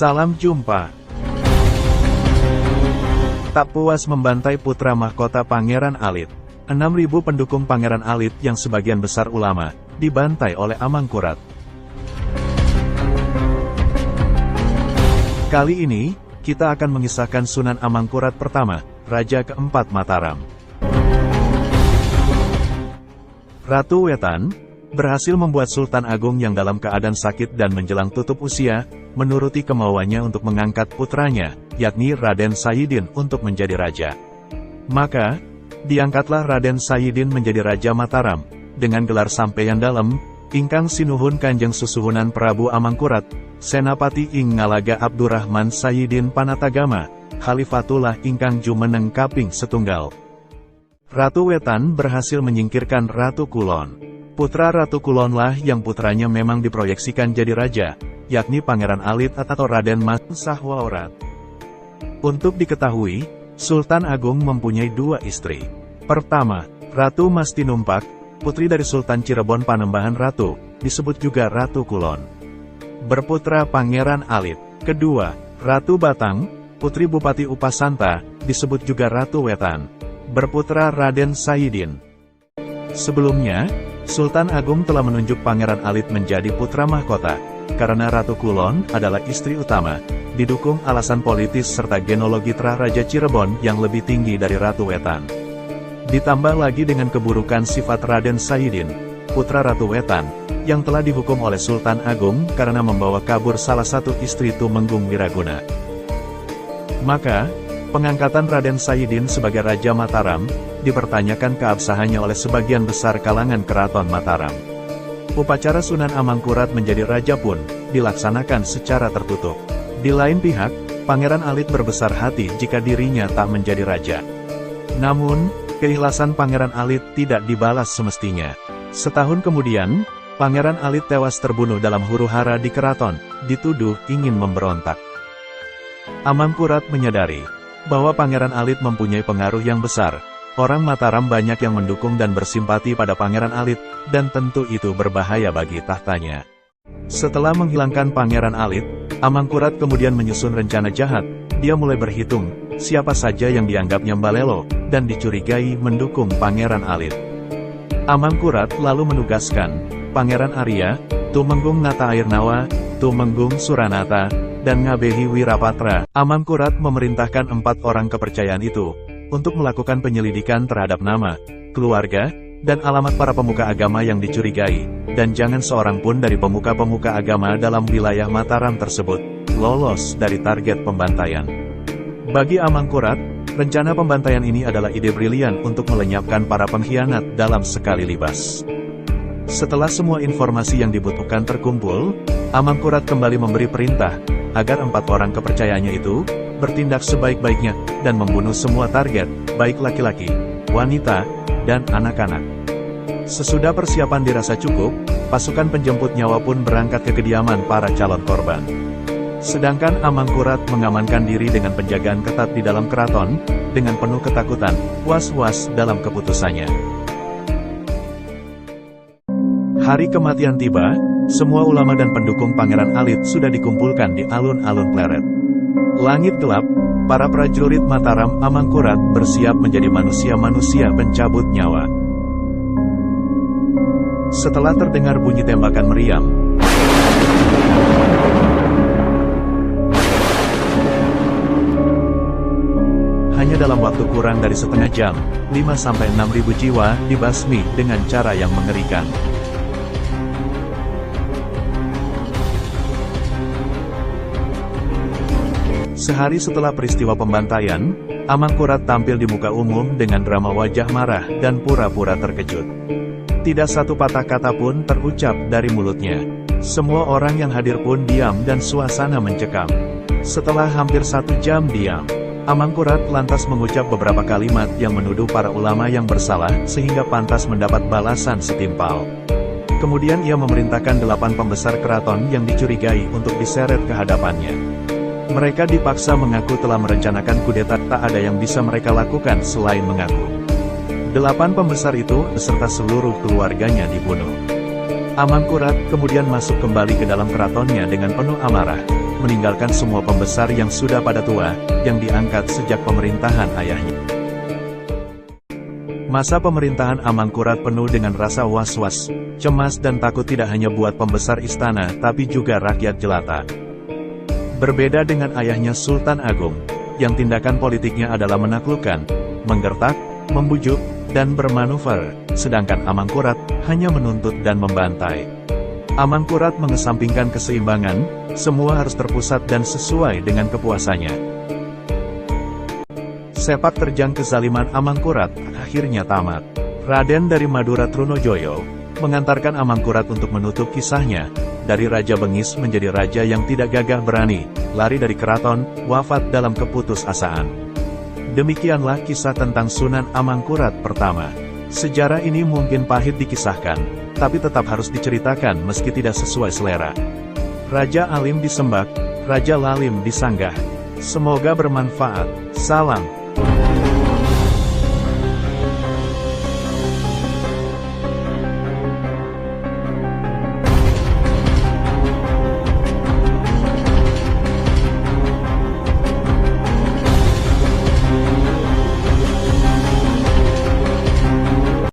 Salam jumpa. Tak puas membantai putra mahkota Pangeran Alit, 6.000 pendukung Pangeran Alit yang sebagian besar ulama, dibantai oleh Amangkurat. Kali ini, kita akan mengisahkan Sunan Amangkurat pertama, Raja keempat Mataram. Ratu Wetan berhasil membuat Sultan Agung yang dalam keadaan sakit dan menjelang tutup usia, menuruti kemauannya untuk mengangkat putranya, yakni Raden Sayyidin untuk menjadi raja. Maka, diangkatlah Raden Sayyidin menjadi Raja Mataram, dengan gelar Sampeyan Dalem, ingkang sinuhun Kanjeng Susuhunan Prabu Amangkurat, Senapati ing Ngalaga Abdurrahman Sayyidin Panatagama, Khalifatullah ingkang jumeneng kaping setunggal. Ratu Wetan berhasil menyingkirkan Ratu Kulon. Putra Ratu Kulonlah yang putranya memang diproyeksikan jadi raja, yakni Pangeran Alit atau Raden Mas Sahwaorat. Untuk diketahui, Sultan Agung mempunyai dua istri. Pertama, Ratu Mas Tinumpak, putri dari Sultan Cirebon Panembahan Ratu, disebut juga Ratu Kulon. Berputra Pangeran Alit. Kedua, Ratu Batang, putri Bupati Upasanta, disebut juga Ratu Wetan. Berputra Raden Sayyidin. Sebelumnya, Sultan Agung telah menunjuk Pangeran Alit menjadi putra mahkota, karena Ratu Kulon adalah istri utama, didukung alasan politis serta genealogi Raja Cirebon yang lebih tinggi dari Ratu Wetan. Ditambah lagi dengan keburukan sifat Raden Sayyidin, putra Ratu Wetan, yang telah dihukum oleh Sultan Agung karena membawa kabur salah satu istri Tumenggung Wiraguna. Maka, pengangkatan Raden Sayyidin sebagai Raja Mataram, dipertanyakan keabsahannya oleh sebagian besar kalangan Keraton Mataram. Upacara Sunan Amangkurat menjadi raja pun, dilaksanakan secara tertutup. Di lain pihak, Pangeran Alit berbesar hati jika dirinya tak menjadi raja. Namun, keikhlasan Pangeran Alit tidak dibalas semestinya. Setahun kemudian, Pangeran Alit tewas terbunuh dalam huru-hara di keraton, dituduh ingin memberontak. Amangkurat menyadari bahwa Pangeran Alit mempunyai pengaruh yang besar. Orang Mataram banyak yang mendukung dan bersimpati pada Pangeran Alit, dan tentu itu berbahaya bagi tahtanya. Setelah menghilangkan Pangeran Alit, Amangkurat kemudian menyusun rencana jahat. Dia mulai berhitung, siapa saja yang dianggapnya mbalelo, dan dicurigai mendukung Pangeran Alit. Amangkurat lalu menugaskan Pangeran Arya, Tumenggung Nata Airnawa, Tumenggung Suranata, dan Ngabehi Wirapatra. Amangkurat memerintahkan 4 orang kepercayaan itu untuk melakukan penyelidikan terhadap nama, keluarga, dan alamat para pemuka agama yang dicurigai, dan jangan seorang pun dari pemuka-pemuka agama dalam wilayah Mataram tersebut lolos dari target pembantaian. Bagi Amangkurat, rencana pembantaian ini adalah ide brilian untuk melenyapkan para pengkhianat dalam sekali libas. Setelah semua informasi yang dibutuhkan terkumpul, Amangkurat kembali memberi perintah agar 4 orang kepercayaannya itu bertindak sebaik-baiknya, dan membunuh semua target, baik laki-laki, wanita, dan anak-anak. Sesudah persiapan dirasa cukup, pasukan penjemput nyawa pun berangkat ke kediaman para calon korban. Sedangkan Amangkurat mengamankan diri dengan penjagaan ketat di dalam keraton, dengan penuh ketakutan, was-was dalam keputusannya. Hari kematian tiba, semua ulama dan pendukung Pangeran Alit sudah dikumpulkan di alun-alun Pleret. Langit gelap, para prajurit Mataram Amangkurat bersiap menjadi manusia-manusia pencabut nyawa. Setelah terdengar bunyi tembakan meriam, hanya dalam waktu kurang dari setengah jam, 5-6 ribu jiwa dibasmi dengan cara yang mengerikan. Sehari setelah peristiwa pembantaian, Amangkurat tampil di muka umum dengan drama wajah marah dan pura-pura terkejut. Tidak satu patah kata pun terucap dari mulutnya. Semua orang yang hadir pun diam dan suasana mencekam. Setelah hampir 1 jam diam, Amangkurat lantas mengucap beberapa kalimat yang menuduh para ulama yang bersalah sehingga pantas mendapat balasan setimpal. Kemudian ia memerintahkan 8 pembesar keraton yang dicurigai untuk diseret ke hadapannya. Mereka dipaksa mengaku telah merencanakan kudeta, tak ada yang bisa mereka lakukan selain mengaku. 8 pembesar itu, beserta seluruh keluarganya dibunuh. Amangkurat kemudian masuk kembali ke dalam keratonnya dengan penuh amarah. meninggalkan semua pembesar yang sudah pada tua, yang diangkat sejak pemerintahan ayahnya. Masa pemerintahan Amangkurat penuh dengan rasa was-was, cemas dan takut tidak hanya buat pembesar istana tapi juga rakyat jelata. Berbeda dengan ayahnya Sultan Agung, yang tindakan politiknya adalah menaklukkan, menggertak, membujuk, dan bermanuver, sedangkan Amangkurat hanya menuntut dan membantai. Amangkurat mengesampingkan keseimbangan, semua harus terpusat dan sesuai dengan kepuasannya. Sepak terjang kezaliman Amangkurat akhirnya tamat. Raden dari Madura Trunojoyo mengantarkan Amangkurat untuk menutup kisahnya, dari Raja Bengis menjadi raja yang tidak gagah berani, lari dari keraton, wafat dalam keputusasaan. Demikianlah kisah tentang Sunan Amangkurat pertama. Sejarah ini mungkin pahit dikisahkan, tapi tetap harus diceritakan meski tidak sesuai selera. Raja Alim disembah, Raja Lalim disanggah. Semoga bermanfaat. Salam.